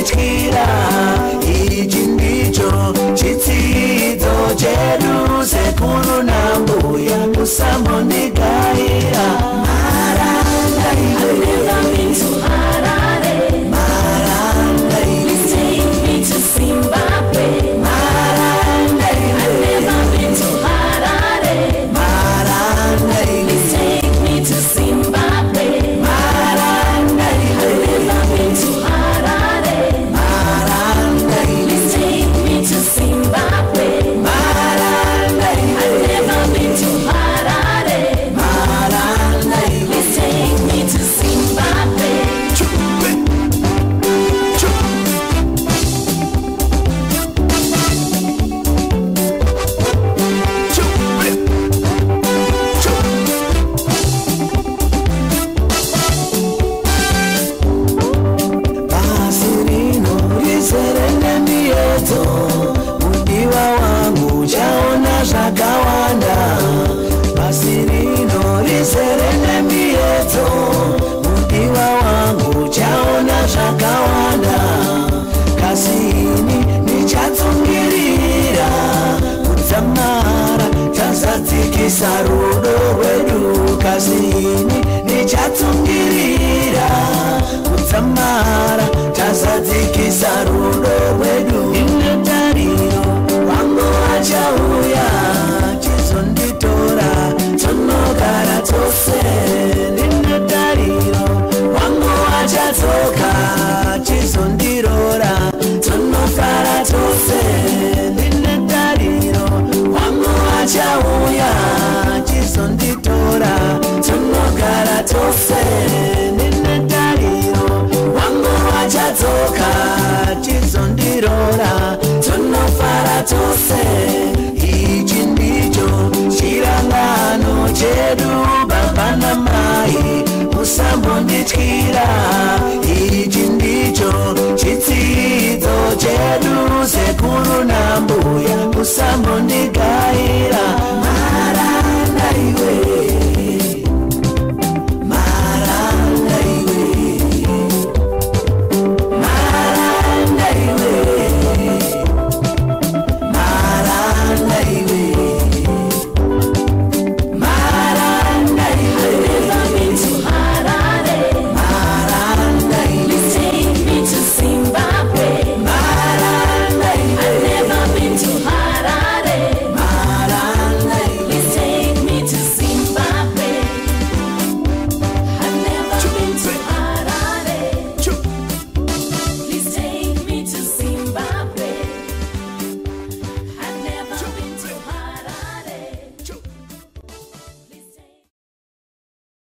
musambonditwira ichi ndicho chitsidzo chedu sekuru nambuya musambondigaira maranga iwe maranga iwe Take me to Zimbabwe. maranga iwe I've never been to Harare. maranga iwe Take me to Zimbabwe. maranga iwe I've never been to Harare. maranga iwe Take me to Zimbabwe. maranga iwe I've never been to Harare. maranga iwe Take me to Zimbabwe. chupe basi rino rizerene miedzo mudiwa wangu chaona zvakawanda basi rino rizerene miedzo mudiwa wangu chaona zvakawanda kasini nichatsungirira kudzamara tazadzikisa rudo rwedu kasini nichatsungirira kudzamara tazadzikisa rudo rwedu ine tariro wangu achauya chizonditora tonogara tose ine tariro wangu achatsoka chizondirora tonofara tose ine tariro wangu achauya chizonditora tonogara tose ine tariro wangu achatsoka chizondirora tonofara tose ichi ndicho chirangano chedu baba namai musambondityira ichi ndicho chitsidzo chedu sekuru nambuya musambondityira